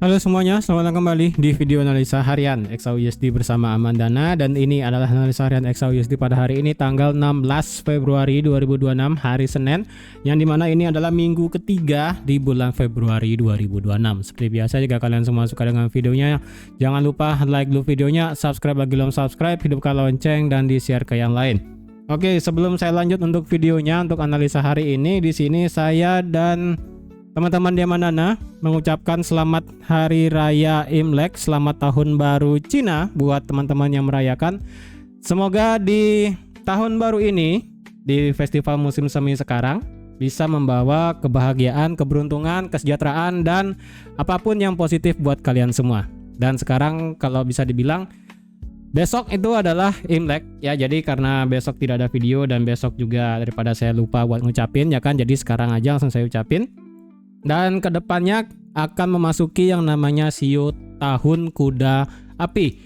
Halo semuanya, selamat datang kembali di video analisa harian XAUUSD bersama Amandana. Dan ini adalah analisa harian XAUUSD pada hari ini tanggal 16 Februari 2026, hari Senin, yang dimana ini adalah minggu ketiga di bulan Februari 2026. Seperti biasa, jika kalian semua suka dengan videonya, jangan lupa like dulu videonya, subscribe lagi belum subscribe, hidupkan lonceng, dan di-share ke yang lain. Oke, sebelum saya lanjut untuk videonya, untuk analisa hari ini, di sini saya dan teman-teman di Amandana mengucapkan selamat Hari Raya Imlek, selamat Tahun Baru Cina buat teman-teman yang merayakan. Semoga di tahun baru ini, di festival musim semi sekarang, bisa membawa kebahagiaan, keberuntungan, kesejahteraan, dan apapun yang positif buat kalian semua. Dan sekarang kalau bisa dibilang, besok itu adalah Imlek ya, jadi karena besok tidak ada video dan besok juga daripada saya lupa buat ngucapin ya kan, jadi sekarang aja langsung saya ucapin. Dan kedepannya akan memasuki yang namanya Shio Tahun Kuda Api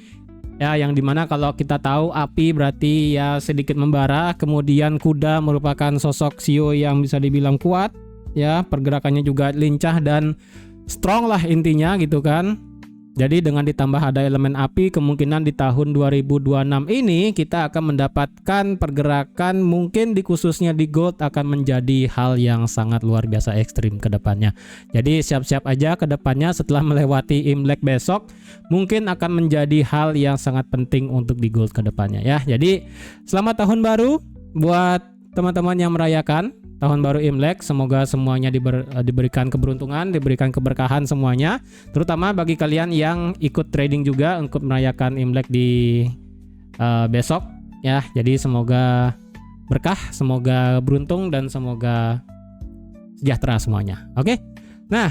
ya, yang dimana kalau kita tahu api berarti ya sedikit membara, kemudian kuda merupakan sosok Shio yang bisa dibilang kuat ya, pergerakannya juga lincah dan strong lah intinya gitu kan. Jadi dengan ditambah ada elemen api, kemungkinan di tahun 2026 ini kita akan mendapatkan pergerakan mungkin di khususnya di gold akan menjadi hal yang sangat luar biasa ekstrim ke depannya. Jadi siap-siap aja ke depannya setelah melewati Imlek besok, mungkin akan menjadi hal yang sangat penting untuk di gold ke depannya ya. Jadi selamat tahun baru buat teman-teman yang merayakan Tahun Baru Imlek, semoga semuanya diberikan keberuntungan, diberikan keberkahan semuanya. Terutama bagi kalian yang ikut trading juga untuk merayakan Imlek di besok ya. Jadi semoga berkah, semoga beruntung, dan semoga sejahtera semuanya. Oke. Nah,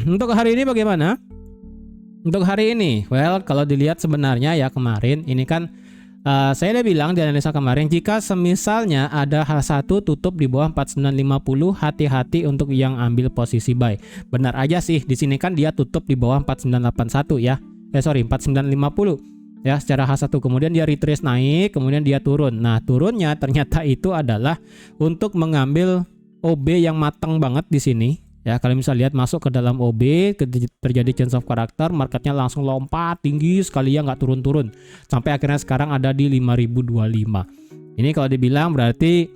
untuk hari ini bagaimana? Untuk hari ini, well, kalau dilihat sebenarnya ya kemarin ini kan saya udah bilang di analisa kemarin, jika semisalnya ada hal satu tutup di bawah 4950, hati-hati untuk yang ambil posisi buy. Benar aja sih, di sini kan dia tutup di bawah 4981 ya. 4950 ya secara H1. Kemudian dia retrace naik, kemudian dia turun. Nah, turunnya ternyata itu adalah untuk mengambil OB yang matang banget di sini. Ya, kalian bisa lihat masuk ke dalam OB, terjadi change of character, marketnya langsung lompat tinggi sekali ya, nggak turun-turun. Sampai akhirnya sekarang ada di 5025. Ini kalau dibilang berarti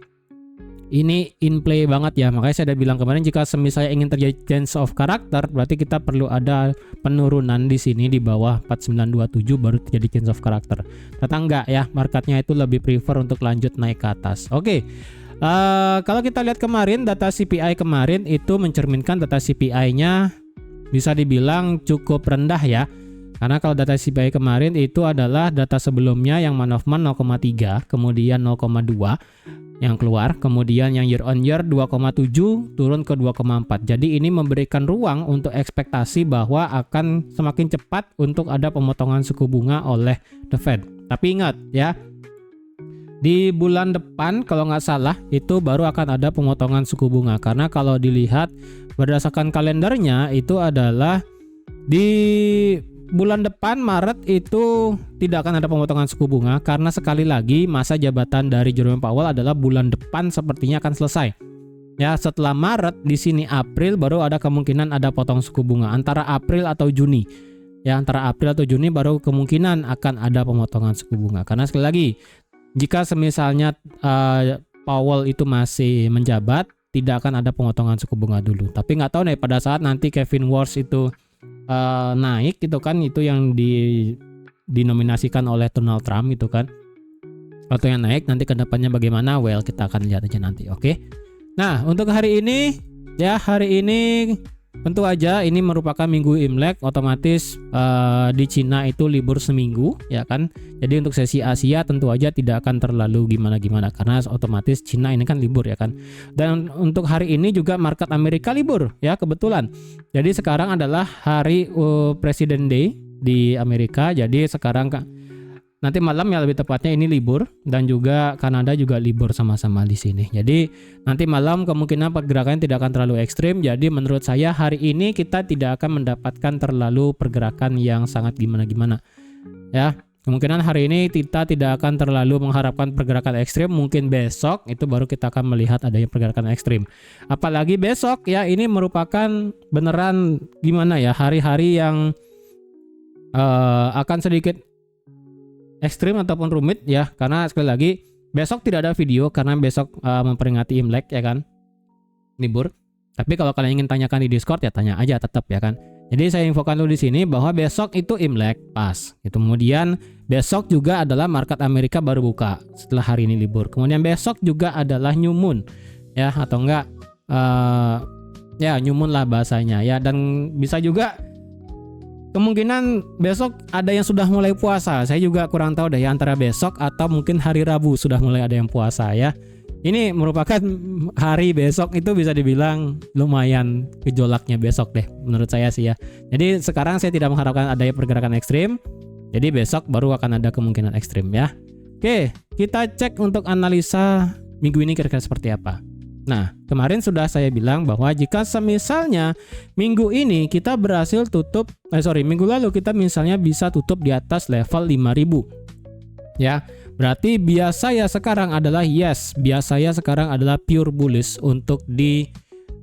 ini in play banget ya. Makanya saya udah bilang kemarin, jika misalnya ingin terjadi change of character, berarti kita perlu ada penurunan di sini di bawah 4927 baru terjadi change of character. Ternyata enggak ya, marketnya itu lebih prefer untuk lanjut naik ke atas. Oke. Kalau kita lihat kemarin data CPI kemarin itu mencerminkan data CPI-nya bisa dibilang cukup rendah ya. Karena kalau data CPI kemarin itu adalah data sebelumnya yang month of month 0,3, kemudian 0,2 yang keluar, kemudian yang year on year 2,7 turun ke 2,4. Jadi ini memberikan ruang untuk ekspektasi bahwa akan semakin cepat untuk ada pemotongan suku bunga oleh The Fed. Tapi ingat ya, di bulan depan kalau nggak salah itu baru akan ada pemotongan suku bunga, karena kalau dilihat berdasarkan kalendernya itu adalah di bulan depan Maret itu tidak akan ada pemotongan suku bunga, karena sekali lagi masa jabatan dari Jerome Powell adalah bulan depan sepertinya akan selesai. Ya, setelah Maret di sini April baru ada kemungkinan ada potong suku bunga, antara April atau Juni. Ya, antara April atau Juni baru kemungkinan akan ada pemotongan suku bunga. Karena sekali lagi, jika semisalnya Powell itu masih menjabat, tidak akan ada pemotongan suku bunga dulu. Tapi nggak tahu nih pada saat nanti Kevin Warsh itu naik gitu kan, itu yang dinominasikan oleh Donald Trump itu kan, atau yang naik nanti ke depannya bagaimana, well kita akan lihat aja nanti. Oke. Nah, untuk hari ini ya, hari ini tentu aja ini merupakan minggu Imlek, otomatis di Cina itu libur seminggu ya kan. Jadi untuk sesi Asia tentu aja tidak akan terlalu gimana-gimana, karena otomatis Cina ini kan libur ya kan. Dan untuk hari ini juga market Amerika libur ya kebetulan. Jadi sekarang adalah hari President Day di Amerika. Jadi sekarang nanti malam ya lebih tepatnya ini libur, dan juga Kanada juga libur sama-sama di sini. Jadi nanti malam kemungkinan pergerakan tidak akan terlalu ekstrim. Jadi menurut saya hari ini kita tidak akan mendapatkan terlalu pergerakan yang sangat gimana-gimana. Ya, Kemungkinan hari ini kita tidak akan terlalu mengharapkan pergerakan ekstrim, mungkin besok itu baru kita akan melihat adanya pergerakan ekstrim. Apalagi besok ya, ini merupakan beneran gimana ya, hari-hari yang akan sedikit ekstrim ataupun rumit ya, karena sekali lagi besok tidak ada video karena besok memperingati Imlek ya kan, libur. Tapi kalau kalian ingin tanyakan di Discord ya tanya aja tetap ya kan. Jadi saya infokan dulu di sini bahwa besok itu Imlek pas. Itu kemudian besok juga adalah market Amerika baru buka setelah hari ini libur. Kemudian besok juga adalah New Moon ya, atau enggak ya New Moon lah bahasanya ya. Dan bisa juga kemungkinan besok ada yang sudah mulai puasa. Saya juga kurang tahu deh ya, antara besok atau mungkin hari Rabu sudah mulai ada yang puasa ya. Ini merupakan hari besok itu bisa dibilang lumayan gejolaknya besok deh menurut saya sih ya. Jadi sekarang saya tidak mengharapkan adanya pergerakan ekstrim. Jadi besok baru akan ada kemungkinan ekstrim ya. Oke, kita cek untuk analisa minggu ini kira-kira seperti apa. Nah, kemarin sudah saya bilang bahwa jika semisalnya minggu ini kita berhasil tutup, minggu lalu kita misalnya bisa tutup di atas level 5000. Ya, berarti biasa ya sekarang adalah sekarang adalah pure bullish untuk di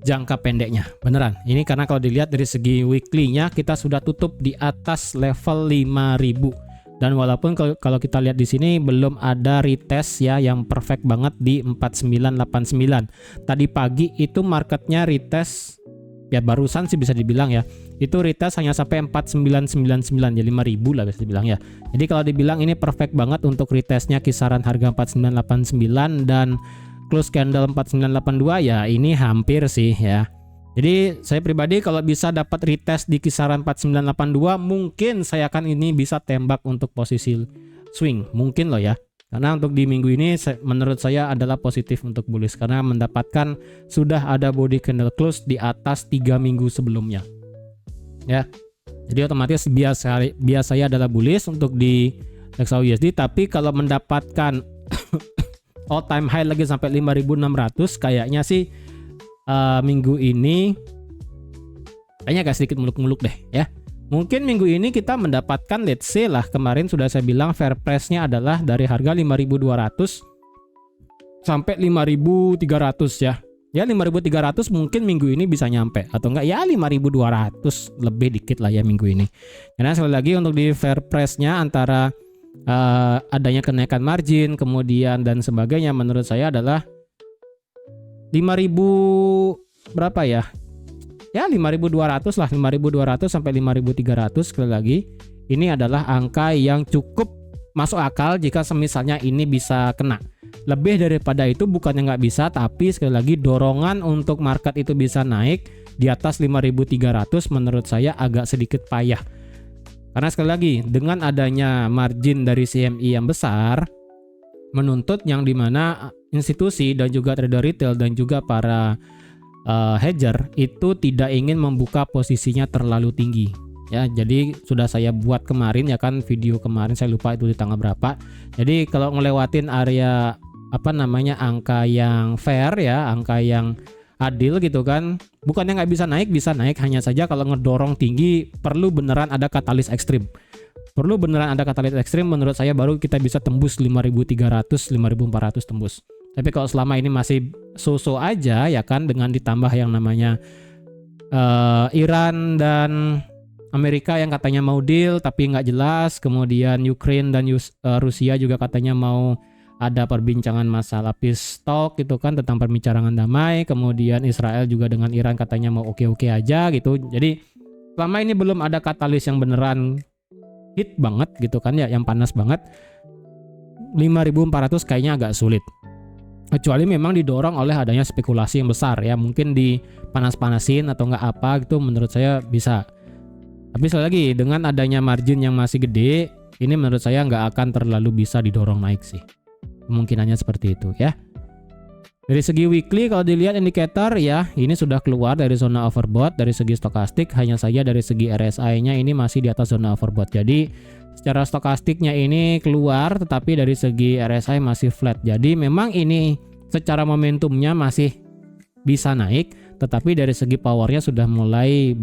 jangka pendeknya. Beneran. Ini karena kalau dilihat dari segi weekly-nya kita sudah tutup di atas level 5000. Dan walaupun kalau kita lihat di sini belum ada retest ya yang perfect banget di 4989. Tadi pagi itu marketnya retest ya, barusan sih bisa dibilang ya, itu retest hanya sampai 4999 ya, 5000 lah bisa dibilang ya. Jadi kalau dibilang ini perfect banget untuk retestnya kisaran harga 4989 dan close candle 4982 ya, ini hampir sih ya. Jadi saya pribadi kalau bisa dapat retest di kisaran 4982 mungkin saya akan ini bisa tembak untuk posisi swing, mungkin loh ya. Karena untuk di minggu ini menurut saya adalah positif untuk bullish karena mendapatkan sudah ada body candle close di atas 3 minggu sebelumnya. Ya. Jadi otomatis biasanya adalah bullish untuk di XAUUSD, tapi kalau mendapatkan all time high lagi sampai 5.600 kayaknya sih minggu ini kayaknya agak sedikit muluk-muluk deh ya. Mungkin minggu ini kita mendapatkan let's say lah, kemarin sudah saya bilang fair price-nya adalah dari harga 5.200 sampai 5.300 ya. Ya 5.300 mungkin minggu ini bisa nyampe atau enggak ya 5.200 lebih dikit lah ya minggu ini. Karena sekali lagi untuk di fair price-nya antara adanya kenaikan margin kemudian dan sebagainya menurut saya adalah 5.000 berapa ya? Ya 5.200 lah, 5.200 sampai 5.300 sekali lagi. Ini adalah angka yang cukup masuk akal jika semisalnya ini bisa kena. Lebih daripada itu bukannya nggak bisa, tapi sekali lagi dorongan untuk market itu bisa naik di atas 5.300 menurut saya agak sedikit payah. Karena sekali lagi dengan adanya margin dari CME yang besar menuntut yang dimana institusi dan juga trader retail dan juga para hedger itu tidak ingin membuka posisinya terlalu tinggi ya. Jadi sudah saya buat kemarin ya kan, video kemarin saya lupa itu di tanggal berapa. Jadi kalau ngelewatin area angka yang fair ya, angka yang adil gitu kan, bukannya nggak bisa naik, bisa naik, hanya saja kalau ngedorong tinggi perlu beneran ada katalis ekstrim. Perlu beneran ada katalis ekstrim menurut saya baru kita bisa tembus 5.300, 5.400 tembus. Tapi kalau selama ini masih so-so aja ya kan, dengan ditambah yang namanya Iran dan Amerika yang katanya mau deal tapi nggak jelas, kemudian Ukraine dan Rusia juga katanya mau ada perbincangan masalah peace talk gitu kan, tentang perbincangan damai, kemudian Israel juga dengan Iran katanya mau oke-oke aja gitu. Jadi selama ini belum ada katalis yang beneran hit banget gitu kan ya, yang panas banget. 5.400 kayaknya agak sulit. Kecuali memang didorong oleh adanya spekulasi yang besar ya, mungkin dipanas-panasin atau nggak apa gitu, menurut saya bisa. Tapi sekali lagi dengan adanya margin yang masih gede, ini menurut saya nggak akan terlalu bisa didorong naik sih. Kemungkinannya seperti itu ya. Dari segi weekly kalau dilihat indikator ya, ini sudah keluar dari zona overbought. Dari segi stokastik hanya saja dari segi RSI-nya ini masih di atas zona overbought. Jadi secara stokastiknya ini keluar, tetapi dari segi RSI masih flat. Jadi memang ini secara momentumnya masih bisa naik, tetapi dari segi powernya sudah mulai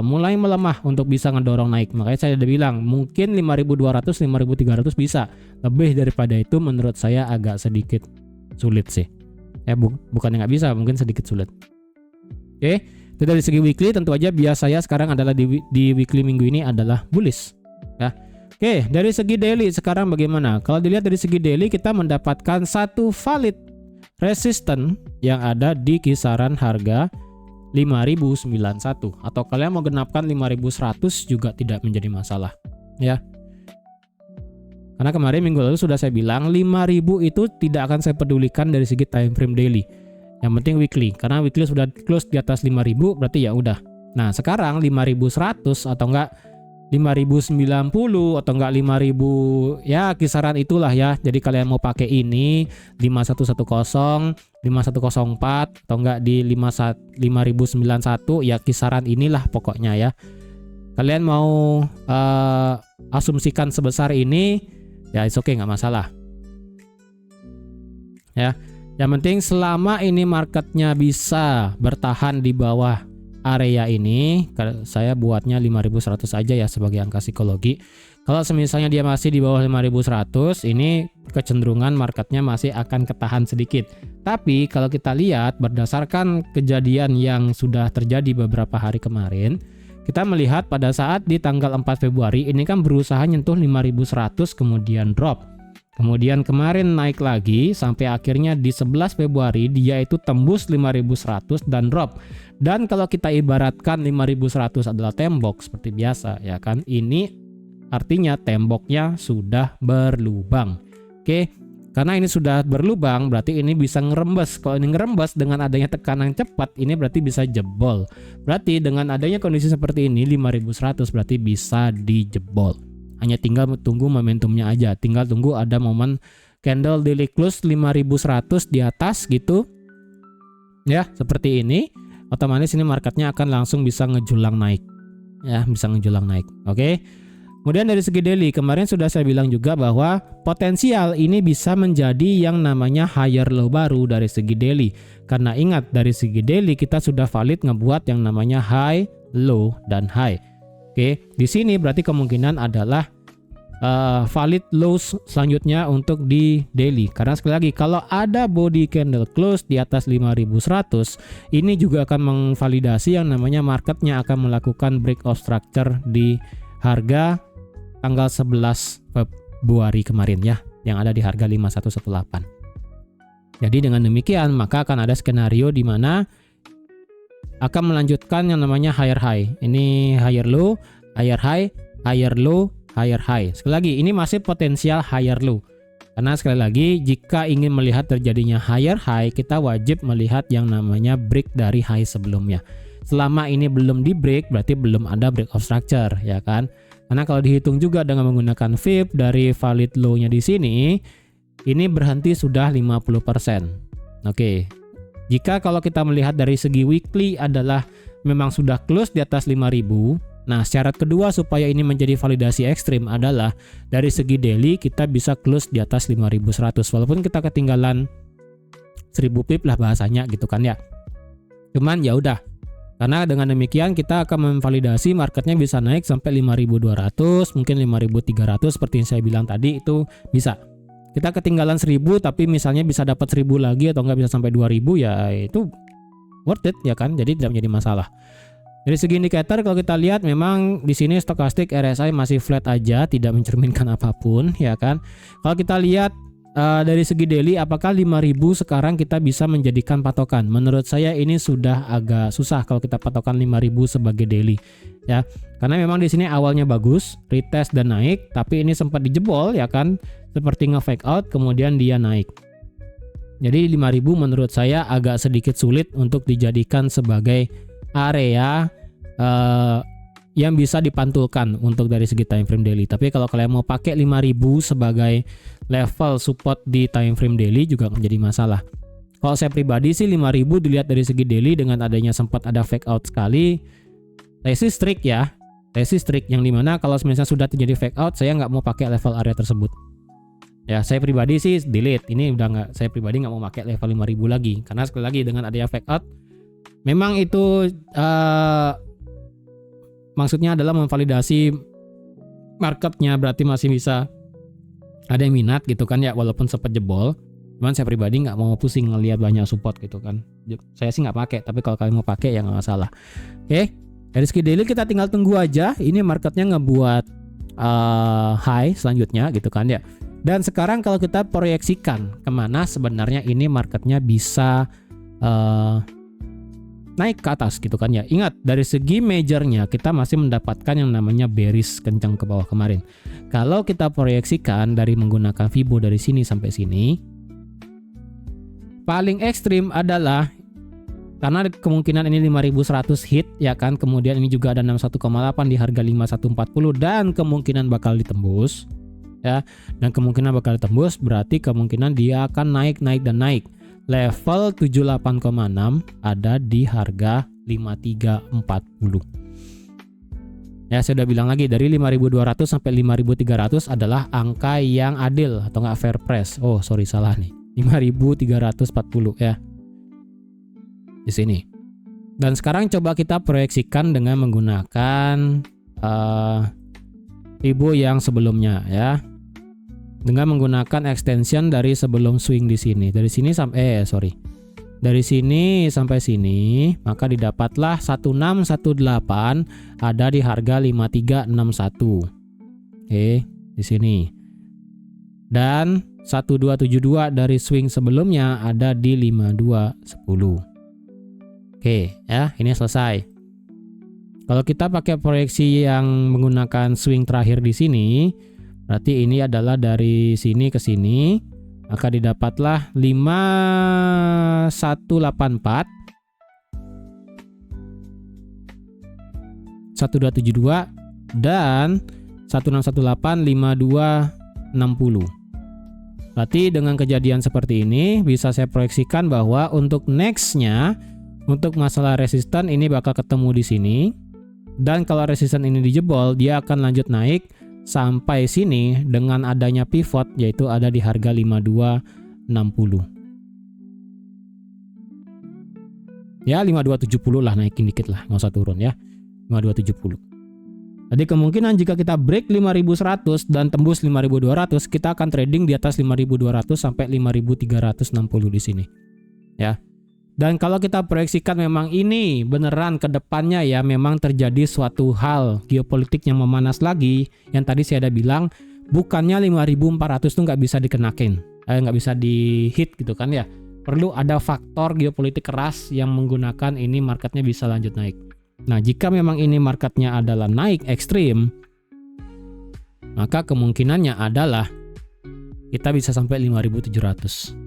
mulai melemah untuk bisa ngedorong naik. Makanya saya udah bilang mungkin 5.200 5.300 bisa. Lebih daripada itu menurut saya agak sedikit sulit sih. Bukan nggak bisa, mungkin sedikit sulit. Oke, itu dari segi weekly. Tentu aja bias saya sekarang adalah di weekly minggu ini adalah bullish ya. Oke, dari segi daily sekarang bagaimana? Kalau dilihat dari segi daily, kita mendapatkan satu valid resistance yang ada di kisaran harga 5.091, atau kalian mau genapkan 5.100 juga tidak menjadi masalah ya. Karena kemarin minggu lalu sudah saya bilang 5.000 itu tidak akan saya pedulikan dari segi time frame daily. Yang penting weekly, karena weekly sudah close di atas 5.000 berarti ya udah. Nah, sekarang 5.100 atau enggak 5.090 atau enggak 5.000 ya kisaran itulah ya. Jadi kalian mau pakai ini 5110, 5104 atau enggak di 5.091 ya, kisaran inilah pokoknya ya. Kalian mau asumsikan sebesar ini ya it's okay, nggak masalah ya. Yang penting selama ini marketnya bisa bertahan di bawah area ini, saya buatnya 5.100 aja ya sebagai angka psikologi. Kalau misalnya dia masih di bawah 5.100, ini kecenderungan marketnya masih akan ketahan sedikit. Tapi kalau kita lihat berdasarkan kejadian yang sudah terjadi beberapa hari kemarin, kita melihat pada saat di tanggal 4 Februari ini kan berusaha nyentuh 5.100 kemudian drop. Kemudian kemarin naik lagi sampai akhirnya di 11 Februari dia itu tembus 5.100 dan drop. Dan kalau kita ibaratkan 5.100 adalah tembok seperti biasa ya kan, ini artinya temboknya sudah berlubang. Oke, karena ini sudah berlubang berarti ini bisa ngerembes. Kalau ini ngerembes dengan adanya tekanan cepat, ini berarti bisa jebol. Berarti dengan adanya kondisi seperti ini 5.100 berarti bisa dijebol. Hanya tinggal tunggu momentumnya aja. Tinggal tunggu ada momen candle daily close 5.100 di atas gitu. Ya, seperti ini. Otomatis ini marketnya akan langsung bisa ngejulang naik. Ya, bisa ngejulang naik. Oke. Kemudian dari segi daily, kemarin sudah saya bilang juga bahwa potensial ini bisa menjadi yang namanya higher low baru dari segi daily. Karena ingat, dari segi daily kita sudah valid ngebuat yang namanya high, low, dan high. Oke, di sini berarti kemungkinan adalah valid lows selanjutnya untuk di daily. Karena sekali lagi kalau ada body candle close di atas 5.100, ini juga akan memvalidasi yang namanya marketnya akan melakukan break of structure di harga tanggal 11 Februari kemarin ya, yang ada di harga 5118. Jadi dengan demikian maka akan ada skenario di mana akan melanjutkan yang namanya higher high. Ini higher low, higher high, higher low, higher high. Sekali lagi ini masih potensial higher low. Karena sekali lagi jika ingin melihat terjadinya higher high, kita wajib melihat yang namanya break dari high sebelumnya. Selama ini belum di break berarti belum ada break of structure ya kan. Karena kalau dihitung juga dengan menggunakan VIP dari valid low-nya di sini, ini berhenti sudah 50%. Oke. Jika kalau kita melihat dari segi weekly adalah memang sudah close di atas 5.000. Nah, syarat kedua supaya ini menjadi validasi ekstrim adalah dari segi daily kita bisa close di atas 5.100 walaupun kita ketinggalan 1000 pip lah bahasanya gitu kan ya. Cuman ya udah. Karena dengan demikian kita akan memvalidasi marketnya bisa naik sampai 5.200, mungkin 5.300 seperti yang saya bilang tadi itu bisa. Kita ketinggalan 1000 tapi misalnya bisa dapat 1000 lagi atau enggak bisa sampai 2000 ya itu worth it ya kan. Jadi tidak menjadi masalah. Dari segi indikator kalau kita lihat memang di sini stokastik RSI masih flat aja, tidak mencerminkan apapun ya kan. Kalau kita lihat dari segi daily apakah 5.000 sekarang kita bisa menjadikan patokan? Menurut saya ini sudah agak susah kalau kita patokan 5.000 sebagai daily ya. Karena memang di sini awalnya bagus, retest dan naik, tapi ini sempat dijebol ya kan, seperti nge-fake out kemudian dia naik. Jadi 5.000 menurut saya agak sedikit sulit untuk dijadikan sebagai area yang bisa dipantulkan untuk dari segi time frame daily. Tapi kalau kalian mau pakai 5.000 sebagai level support di time frame daily juga menjadi masalah. Kalau saya pribadi sih 5.000 dilihat dari segi daily dengan adanya sempat ada fake out sekali, resist strict ya, resist strict yang dimana kalau misalnya sudah terjadi fake out saya nggak mau pakai level area tersebut. Ya saya pribadi sih delete, ini udah nggak, saya pribadi nggak mau pakai level 5.000 lagi karena sekali lagi dengan adanya fake out memang itu maksudnya adalah memvalidasi marketnya, berarti masih bisa ada yang minat gitu kan ya, walaupun sempat jebol. Cuman saya pribadi nggak mau pusing ngelihat banyak support gitu kan. Saya sih nggak pakai, tapi kalau kalian mau pakai ya nggak masalah. Oke, dari segi daily kita tinggal tunggu aja. Ini marketnya ngebuat high selanjutnya gitu kan ya. Dan sekarang kalau kita proyeksikan kemana sebenarnya ini marketnya bisa naik ke atas gitu kan ya. Ingat, dari segi majornya kita masih mendapatkan yang namanya bearish kencang ke bawah kemarin. Kalau kita proyeksikan dari menggunakan Fibo dari sini sampai sini, paling ekstrim adalah karena kemungkinan ini 5100 hit ya kan, kemudian ini juga ada 61,8 di harga 5140 dan kemungkinan bakal ditembus ya. Dan kemungkinan bakal ditembus berarti kemungkinan dia akan naik dan naik. Level 78,6 ada di harga 5340. Ya, saya udah bilang lagi, dari 5200 sampai 5300 adalah angka yang adil atau nggak fair price. Oh, sorry, salah nih. 5340 ya. Di sini. Dan sekarang coba kita proyeksikan dengan menggunakan Fibo yang sebelumnya ya. Dengan menggunakan extension dari sebelum swing di sini. Dari sini sampai Dari sini sampai sini, maka didapatlah 1618 ada di harga 5361. Oke, di sini. Dan 1272 dari swing sebelumnya ada di 5210. Oke, ya, ini selesai. Kalau kita pakai proyeksi yang menggunakan swing terakhir di sini, berarti ini adalah dari sini ke sini, maka didapatlah 5184 1272 dan 1618 5260. Berarti dengan kejadian seperti ini bisa saya proyeksikan bahwa untuk nextnya, untuk masalah resisten ini bakal ketemu di sini, dan kalau resisten ini dijebol dia akan lanjut naik sampai sini dengan adanya pivot, yaitu ada di harga 5260. Ya 5270 lah, naikin dikit lah, nggak usah turun ya, 5270. Jadi kemungkinan jika kita break 5100 dan tembus 5200, kita akan trading di atas 5200 sampai 5360 di sini. Ya. Dan kalau kita proyeksikan memang ini beneran ke depannya ya, memang terjadi suatu hal geopolitik yang memanas lagi, yang tadi saya ada bilang bukannya 5400 tuh nggak bisa dikenakin, nggak bisa di hit gitu kan ya. Perlu ada faktor geopolitik keras yang menggunakan ini marketnya bisa lanjut naik. Nah, jika memang ini marketnya adalah naik ekstrim, maka kemungkinannya adalah kita bisa sampai 5700.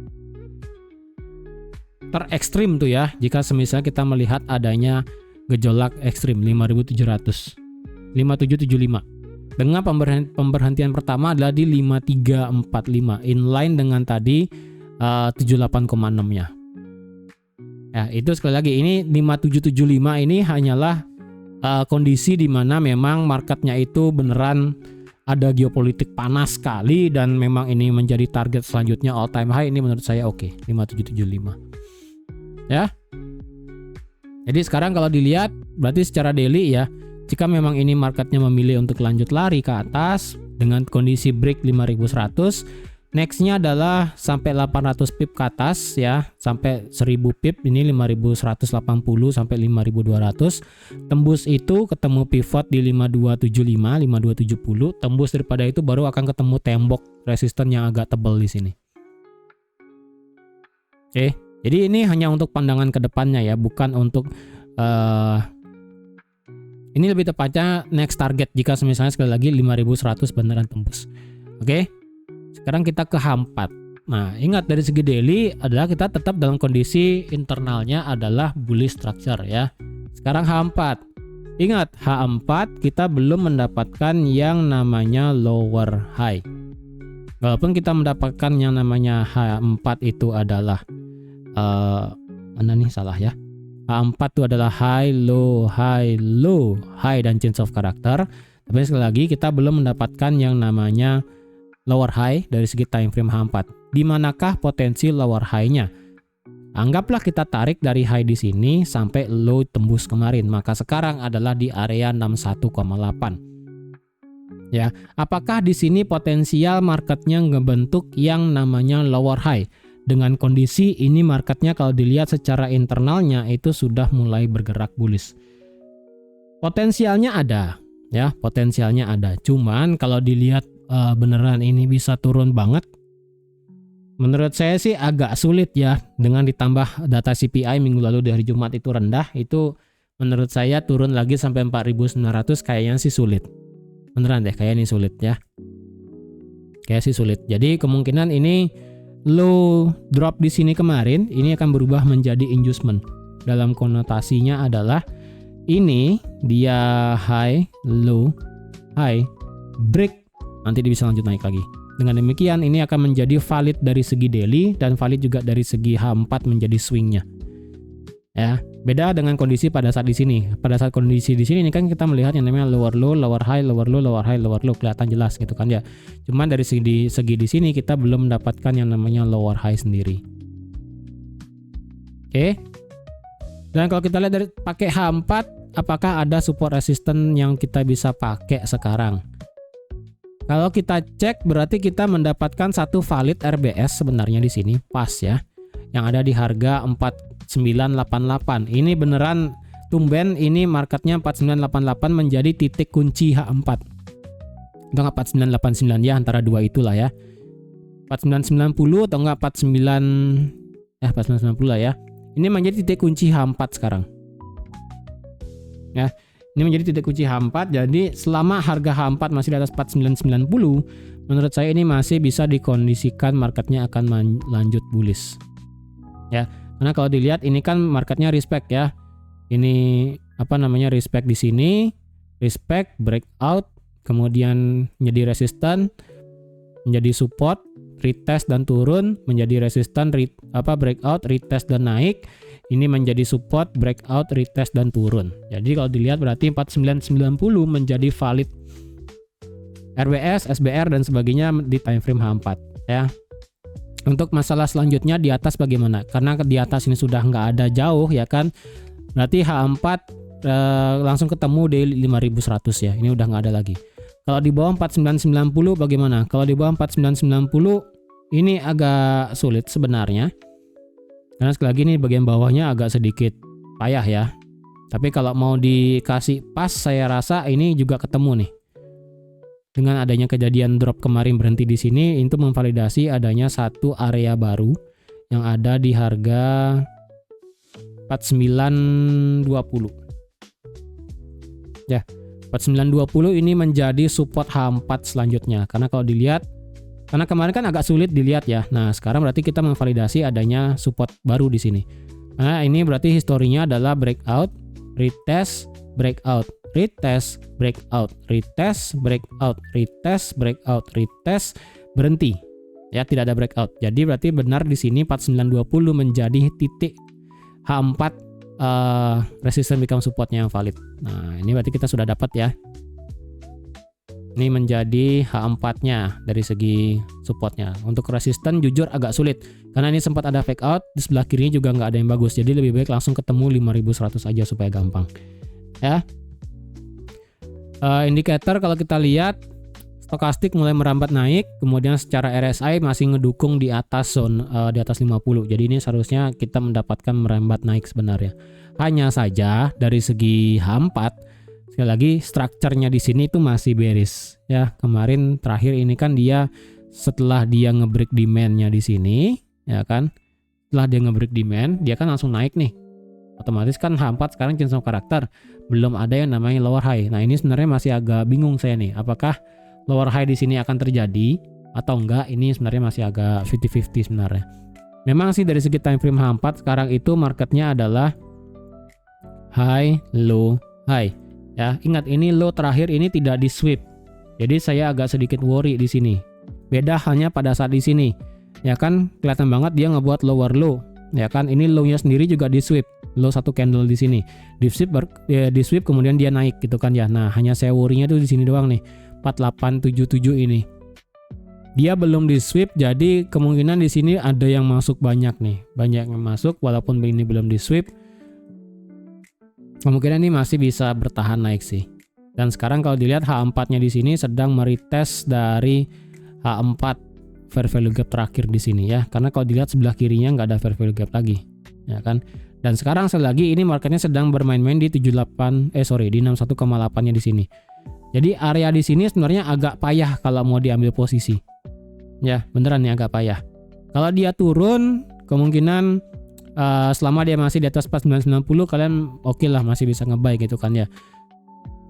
Terekstrim tuh ya, jika semisal kita melihat adanya gejolak ekstrim 5700, 5775. Dengan pemberhentian pertama adalah di 5345, inline dengan tadi 78,6-nya. Ya, itu sekali lagi ini 5775 ini hanyalah kondisi di mana memang marketnya itu beneran ada geopolitik panas sekali dan memang ini menjadi target selanjutnya all time high. Ini menurut saya oke, 5775. Ya. Jadi sekarang kalau dilihat berarti secara daily ya, jika memang ini marketnya memilih untuk lanjut lari ke atas dengan kondisi break 5100, nextnya adalah sampai 800 pip ke atas ya, sampai 1000 pip, ini 5180 sampai 5200. Tembus itu ketemu pivot di 5275, 5270, tembus daripada itu baru akan ketemu tembok resisten yang agak tebal di sini. Oke. Jadi ini hanya untuk pandangan ke depannya ya, bukan untuk ini lebih tepatnya next target jika misalnya sekali lagi 5100 beneran tembus. Oke. Sekarang kita ke H4. Nah, ingat dari segi daily adalah kita tetap dalam kondisi internalnya adalah bullish structure ya. Sekarang H4. Ingat, H4 kita belum mendapatkan yang namanya lower high. Walaupun kita mendapatkan yang namanya H4 itu adalah mana nih salah ya. H4 itu adalah high, low, dan change of character. Tapi sekali lagi kita belum mendapatkan yang namanya lower high dari segi time frame H4. Di manakah potensi lower high-nya? Anggaplah kita tarik dari high di sini sampai low tembus kemarin, maka sekarang adalah di area 61,8. Ya, apakah di sini potensial marketnya ngebentuk yang namanya lower high? Dengan kondisi ini marketnya kalau dilihat secara internalnya itu sudah mulai bergerak bullish. Potensialnya ada, ya, potensialnya ada. Cuman kalau dilihat beneran ini bisa turun banget, menurut saya sih agak sulit ya. Dengan ditambah data CPI minggu lalu dari Jumat itu rendah, itu menurut saya turun lagi sampai 4.900 kayaknya sih sulit. Beneran deh, kayak ini sulit ya. Kayak sih sulit. Jadi kemungkinan ini low drop di sini kemarin ini akan berubah menjadi inducement. Dalam konotasinya adalah ini dia high, low, high, break, nanti dia bisa lanjut naik lagi. Dengan demikian ini akan menjadi valid dari segi daily dan valid juga dari segi H4 menjadi swingnya. Ya, beda dengan kondisi pada saat di sini. Pada saat kondisi di sini ini kan kita melihat yang namanya lower low, lower high, lower low, lower high, lower low, kelihatan jelas gitu kan ya. Cuman dari segi di sini kita belum mendapatkan yang namanya lower high sendiri. Oke. Dan kalau kita lihat dari pakai H4, apakah ada support resistance yang kita bisa pakai sekarang? Kalau kita cek berarti kita mendapatkan satu valid RBS sebenarnya di sini pas ya. Yang ada di harga 4988. Ini beneran tumben ini marketnya 4988 menjadi titik kunci H4. Itu enggak 4989 ya, antara dua itulah ya. 4990 atau enggak 4990 lah ya. Ini menjadi titik kunci H4 sekarang. Ya, ini menjadi titik kunci H4. Jadi selama harga H4 masih di atas 4990, menurut saya ini masih bisa dikondisikan marketnya akan lanjut bullish. Ya, karena kalau dilihat ini kan marketnya respect ya. Ini apa namanya, respect di sini, respect, breakout, kemudian menjadi resistance, menjadi support, retest dan turun, menjadi resistance, breakout, retest dan naik. Ini menjadi support, breakout, retest dan turun. Jadi kalau dilihat berarti 4990 menjadi valid RWS, SBR dan sebagainya di time frame H4 ya. Untuk masalah selanjutnya di atas bagaimana? Karena di atas ini sudah nggak ada jauh ya kan. Berarti H4 langsung ketemu di 5100 ya. Ini udah nggak ada lagi. Kalau di bawah 4990 bagaimana? Kalau di bawah 4990 ini agak sulit sebenarnya. Karena sekali lagi ini bagian bawahnya agak sedikit payah ya. Tapi kalau mau dikasih pas saya rasa ini juga ketemu nih. Dengan adanya kejadian drop kemarin berhenti di sini, itu memvalidasi adanya satu area baru yang ada di harga 4920. Ya, 4920 ini menjadi support H4 selanjutnya. Karena kalau dilihat, karena kemarin kan agak sulit dilihat ya. Nah, sekarang berarti kita memvalidasi adanya support baru di sini. Nah, ini berarti historinya adalah breakout, retest, breakout, retest, breakout, retest, breakout, retest, breakout, retest, berhenti. Ya, tidak ada breakout. Jadi berarti benar di sini 4920 menjadi titik H4 resistance become supportnya yang valid. Nah, ini berarti kita sudah dapat ya. Ini menjadi H4-nya dari segi supportnya. Untuk resistance jujur agak sulit karena ini sempat ada fake out, di sebelah kirinya juga nggak ada yang bagus. Jadi lebih baik langsung ketemu 5100 aja supaya gampang. Ya. Indikator kalau kita lihat stokastik mulai merambat naik, kemudian secara RSI masih ngedukung di atas zone di atas 50. Jadi ini seharusnya kita mendapatkan merambat naik sebenarnya. Hanya saja dari segi H4 sekali lagi strukturnya di sini itu masih bearish ya. Kemarin terakhir ini kan dia setelah dia ngebreak demand-nya di sini ya kan. Setelah dia ngebreak demand, dia kan langsung naik nih. Otomatis kan H4 sekarang Chain of Character, belum ada yang namanya lower high. Nah, ini sebenarnya masih agak bingung saya nih. Apakah lower high di sini akan terjadi atau enggak? Ini sebenarnya masih agak 50-50 sebenarnya. Memang sih dari segi time frame H4 sekarang itu marketnya adalah high, low, high. Ya, ingat ini low terakhir ini tidak di sweep. Jadi saya agak sedikit worry di sini. Beda hanya pada saat di sini. Ya kan kelihatan banget dia ngebuat lower low. Ya kan ini low-nya sendiri juga di sweep. Low satu candle di sini. Di sweep kemudian dia naik gitu kan ya. Nah, hanya saya worry-nya tuh di sini doang nih. 4877 ini. Dia belum di sweep, jadi kemungkinan di sini ada yang masuk banyak nih. Banyak yang masuk walaupun ini belum di sweep. Kemungkinan ini masih bisa bertahan naik sih. Dan sekarang kalau dilihat H4-nya di sini sedang meretest dari H4 fair value gap terakhir di sini ya. Karena kalau dilihat sebelah kirinya nggak ada fair value gap lagi, ya kan? Dan sekarang selagi ini marketnya sedang bermain-main di 61,8-nya di sini. Jadi area di sini sebenarnya agak payah kalau mau diambil posisi. Ya, beneran nih agak payah. Kalau dia turun, kemungkinan selama dia masih di atas 4990 kalian oke lah, masih bisa nge-buy gitu kan ya.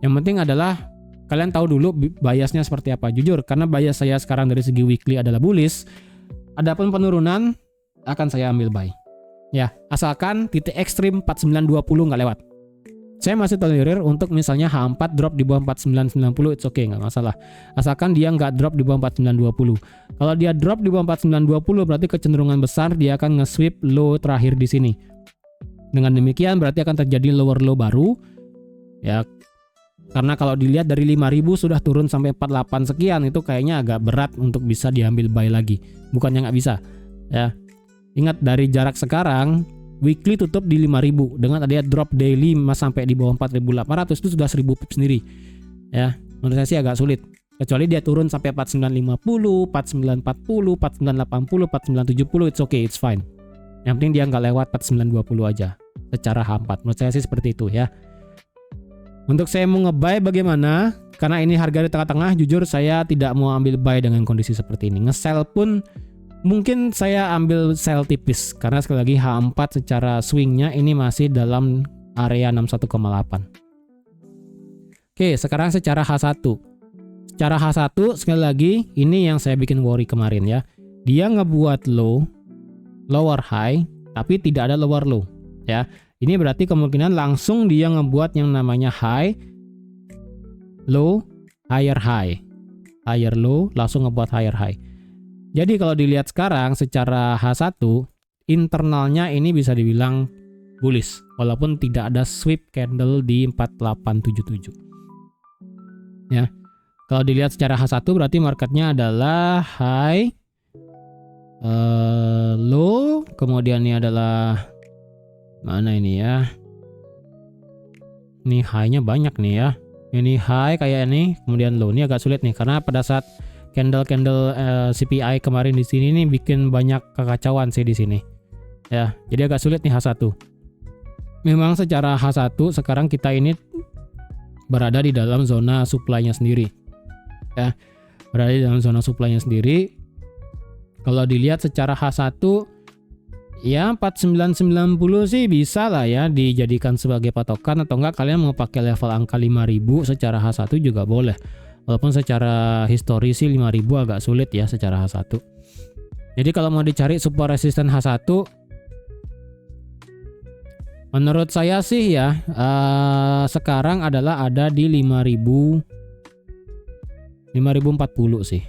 Yang penting adalah kalian tahu dulu biasnya seperti apa. Jujur, karena bias saya sekarang dari segi weekly adalah bullish. Adapun penurunan akan saya ambil buy. Ya, asalkan titik ekstrim 4920 nggak lewat. Saya masih tolerir untuk misalnya H4 drop di bawah 4990, it's okay, nggak masalah. Asalkan dia nggak drop di bawah 4920. Kalau dia drop di bawah 4920 berarti kecenderungan besar dia akan nge-sweep low terakhir di sini. Dengan demikian berarti akan terjadi lower low baru. Ya, karena kalau dilihat dari 5000 sudah turun sampai 48 sekian, itu kayaknya agak berat untuk bisa diambil buy lagi. Bukannya nggak bisa. Ya. Ingat dari jarak sekarang weekly tutup di 5000 dengan adanya drop daily sampai di bawah 4800 itu sudah 1000 pips sendiri. Ya, menurut saya sih agak sulit. Kecuali dia turun sampai 4950, 4940, 4980, 4970, it's okay, it's fine. Yang penting dia nggak lewat 4920 aja secara H4. Menurut saya sih seperti itu ya. Untuk saya mau nge-buy bagaimana? Karena ini harga di tengah-tengah, jujur saya tidak mau ambil buy dengan kondisi seperti ini. Nge-sell pun mungkin saya ambil sell tipis karena sekali lagi H4 secara swingnya ini masih dalam area 61,8. Oke, sekarang secara H1. Secara H1 sekali lagi ini yang saya bikin worry kemarin ya. Dia ngebuat lower high tapi tidak ada lower low ya. Ini berarti kemungkinan langsung dia ngebuat yang namanya high, low, higher high. Higher low langsung ngebuat higher high. Jadi kalau dilihat sekarang secara H1 internalnya ini bisa dibilang bullish walaupun tidak ada sweep candle di 4877. Ya. Kalau dilihat secara H1 berarti marketnya adalah high, low, kemudian ini adalah mana ini ya? Ini high-nya banyak nih ya. Ini high kayak ini, kemudian low. Ini agak sulit nih karena pada saat candle CPI kemarin di sini nih bikin banyak kekacauan sih di sini. Ya, jadi agak sulit nih H1. Memang secara H1 sekarang kita ini berada di dalam zona supply-nya sendiri. Ya, berada di dalam zona supply-nya sendiri. Kalau dilihat secara H1 ya 4990 sih bisa lah ya dijadikan sebagai patokan, atau enggak kalian mau pakai level angka 5000 secara H1 juga boleh. Walaupun secara histori sih 5000 agak sulit ya secara H1. Jadi kalau mau dicari support resisten H1 menurut saya sih ya sekarang adalah ada di 5040 sih.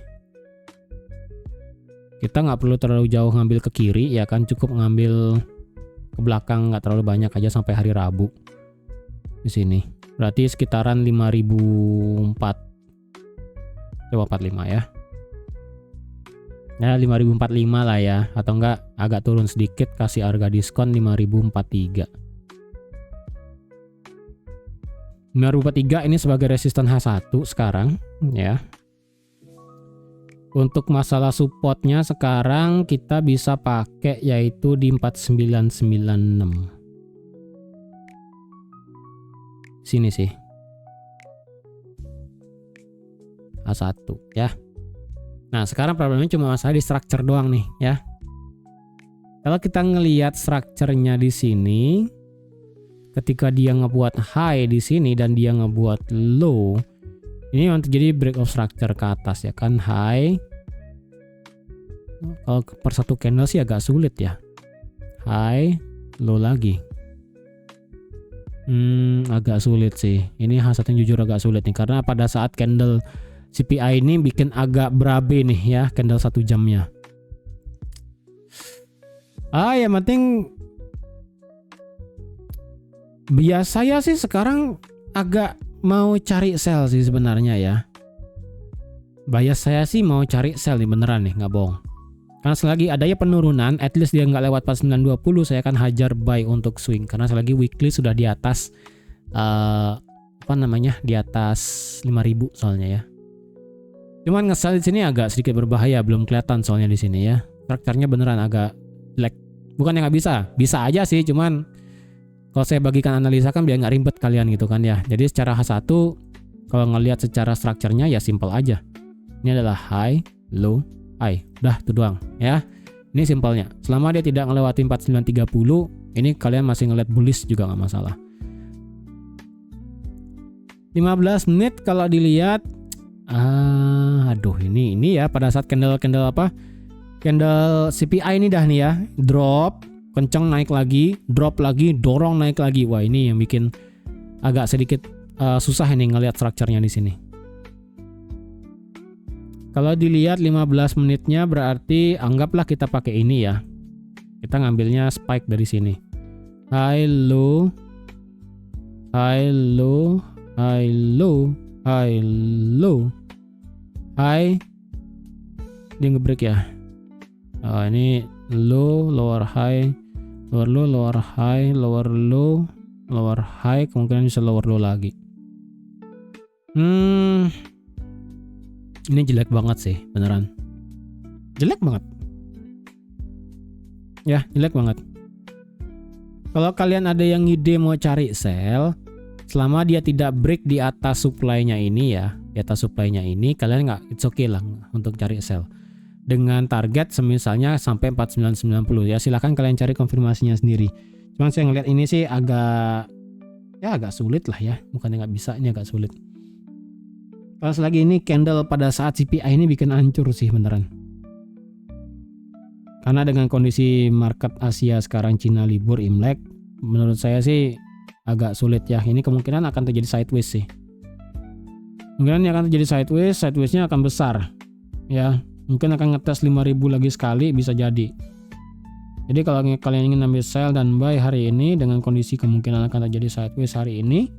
Kita nggak perlu terlalu jauh ngambil ke kiri ya kan, cukup ngambil ke belakang nggak terlalu banyak aja sampai hari Rabu di sini. Berarti sekitaran 5004. Coba 45 ya. Ya 5045 lah ya, atau enggak agak turun sedikit kasih harga diskon 5043. 5043 ini sebagai resisten H1 sekarang ya. Untuk masalah supportnya sekarang kita bisa pakai yaitu di 4996. Sini sih. H1 ya. Nah, sekarang problemnya cuma masalah di structure doang nih ya. Kalau kita ngelihat structure-nya di sini, ketika dia ngebuat high di sini dan dia ngebuat low, ini yang terjadi break of structure ke atas ya kan, high. Kalau per satu candle sih agak sulit ya. High, low lagi. Agak sulit sih. Ini H1 jujur agak sulit nih karena pada saat candle CPI ini bikin agak berabe nih ya candle 1 jamnya. Yang penting biasanya sih sekarang agak mau cari sell sih sebenarnya ya. bias saya sih mau cari sell nih beneran nih, nggak bohong. Karena selagi adanya penurunan, at least dia nggak lewat 4920, saya akan hajar buy untuk swing. Karena selagi weekly sudah di atas di atas 5000 soalnya ya. Cuman nge-sell di sini agak sedikit berbahaya, belum kelihatan soalnya di sini ya. Strukturnya beneran agak jelek. Bukannya nggak bisa aja sih, cuman kalau saya bagikan analisa kan biar nggak ribet kalian gitu kan ya. Jadi secara H1 kalau ngelihat secara strukturnya ya simple aja. Ini adalah high, low, high. Udah itu doang ya. Ini simpelnya. Selama dia tidak melewati 4930, ini kalian masih ngelihat bullish juga nggak masalah. 15 menit kalau dilihat, ini ya pada saat candle CPI ini dah nih ya, drop kenceng naik lagi, drop lagi, dorong naik lagi. Wah, ini yang bikin agak sedikit susah ini ngelihat strukturnya di sini. Kalau dilihat 15 menitnya berarti anggaplah kita pakai ini ya. Kita ngambilnya spike dari sini. High low, high low, high low, high low, high. Dia ngebreak ya. Ini low, lower high, lower low, lower high, lower low, lower high, kemungkinan bisa lower low lagi. Ini jelek banget sih, beneran. Jelek banget. Ya, jelek banget. Kalau kalian ada yang ide mau cari sell, selama dia tidak break di atas supply-nya ini ya, di atas supply-nya ini, kalian it's okay lah untuk cari sell. Dengan target misalnya sampai 4990 ya, silahkan kalian cari konfirmasinya sendiri. Cuman saya ngeliat ini sih agak sulit lah ya, bukannya nggak bisa, ini agak sulit. Kalau selagi ini candle pada saat CPI ini bikin hancur sih beneran. Karena dengan kondisi market Asia sekarang, Cina libur Imlek, menurut saya sih agak sulit ya. Ini kemungkinan akan terjadi sideways sih. Kemungkinan akan terjadi sideways-nya akan besar. Ya, mungkin akan ngetes 5000 lagi sekali, bisa jadi. Jadi kalau kalian ingin ambil sell dan buy hari ini dengan kondisi kemungkinan akan terjadi sideways hari ini,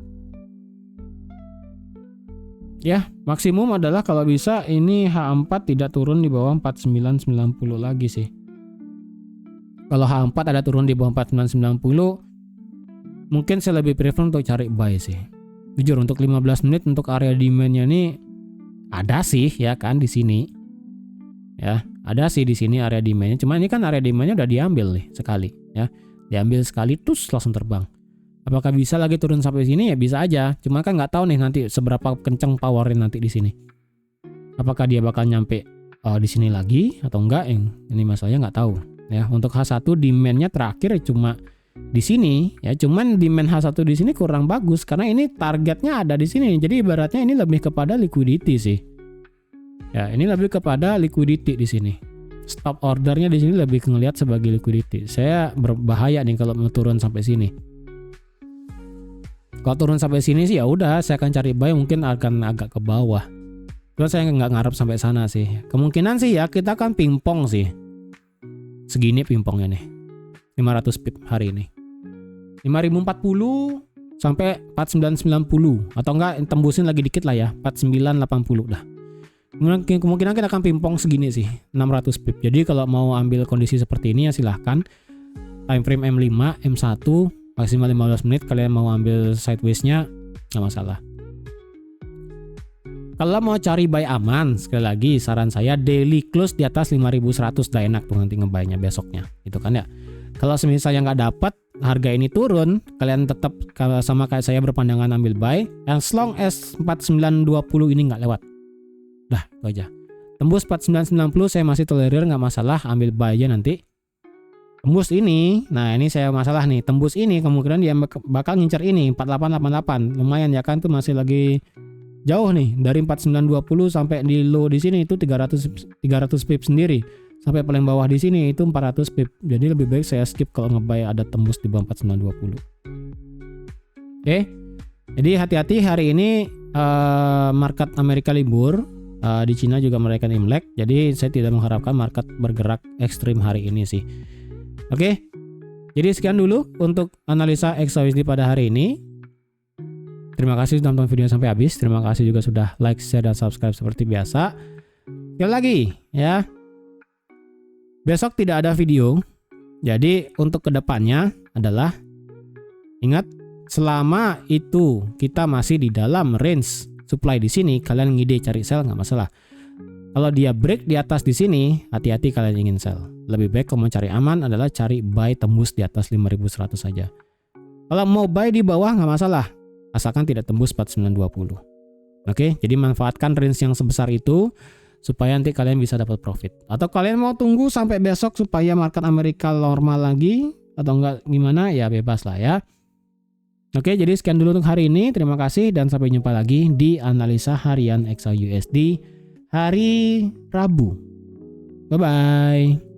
ya maksimum adalah kalau bisa ini H4 tidak turun di bawah 4990 lagi sih. Kalau H4 ada turun di bawah 4990, mungkin saya lebih prefer untuk cari buy sih. Jujur untuk 15 menit untuk area demand-nya ini ada sih ya kan di sini. Ya, ada sih di sini area demand-nya. Cuma ini kan area demand-nya udah diambil nih sekali ya. Diambil sekali terus langsung terbang. Apakah bisa lagi turun sampai sini? Ya bisa aja. Cuma kan nggak tahu nih nanti seberapa kenceng powernya nanti di sini. Apakah dia bakal nyampe di sini lagi atau enggak? Ini masalahnya nggak tahu. Ya, untuk H1 demand-nya terakhir cuma di sini. Ya, cuman demand H1 di sini kurang bagus karena ini targetnya ada di sini. Jadi ibaratnya ini lebih kepada liquidity sih. Ya, ini lebih kepada liquidity di sini. Stop ordernya di sini lebih ngelihat sebagai liquidity. Saya berbahaya nih kalau mau turun sampai sini. Kalau turun sampai sini sih ya udah, saya akan cari buy, mungkin akan agak ke bawah. Terus saya nggak ngarep sampai sana sih. Kemungkinan sih ya kita kan pingpong sih. Segini pingpongnya nih. 500 pip hari ini. 5040 sampai 4990 atau enggak tembusin lagi dikit lah ya, 4980 dah. Kemungkinan kita akan pingpong segini sih, 600 pip. Jadi kalau mau ambil kondisi seperti ini ya silahkan. Time frame M5, M1 maksimal 15 menit, kalian mau ambil sideways-nya nggak masalah. Kalau mau cari buy aman, sekali lagi saran saya daily close di atas 5100 udah enak tuh nanti nge-buy-nya besoknya. Itu kan ya. Kalau misalnya nggak dapat harga ini turun, kalian tetap sama kayak saya berpandangan ambil buy as long as 4920 ini nggak lewat. Dah, itu aja. Tembus 4990 saya masih tolerir, nggak masalah, ambil buy aja nanti. Tembus ini, nah ini saya masalah nih. Tembus ini kemungkinan dia bakal ngincer ini 4888. Lumayan ya kan, tuh masih lagi jauh nih dari 4920 sampai di low di sini itu 300 pip sendiri. Sampai paling bawah di sini itu 400 pip. Jadi lebih baik saya skip kalau nge-buy ada tembus di bawah 4920. Oke. Jadi hati-hati hari ini market Amerika libur. Di Cina juga merayakan Imlek. Jadi saya tidak mengharapkan market bergerak ekstrim hari ini sih. Oke, jadi sekian dulu untuk analisa XAUSD pada hari ini. Terima kasih sudah nonton video sampai habis. Terima kasih juga sudah like, share, dan subscribe seperti biasa. Sekali lagi ya, besok tidak ada video. Jadi untuk kedepannya adalah ingat, selama itu kita masih di dalam range supply di sini, kalian ngide cari sell nggak masalah. Kalau dia break di atas di sini, hati-hati kalian ingin sell. Lebih baik kalau mau cari aman adalah cari buy tembus di atas 5.100 saja. Kalau mau buy di bawah nggak masalah, asalkan tidak tembus 4920. Oke, jadi manfaatkan range yang sebesar itu supaya nanti kalian bisa dapat profit. Atau kalian mau tunggu sampai besok supaya market Amerika normal lagi atau enggak gimana, ya bebas lah ya. Oke, jadi sekian dulu untuk hari ini. Terima kasih dan sampai jumpa lagi di analisa harian XAUSD hari Rabu. Bye bye.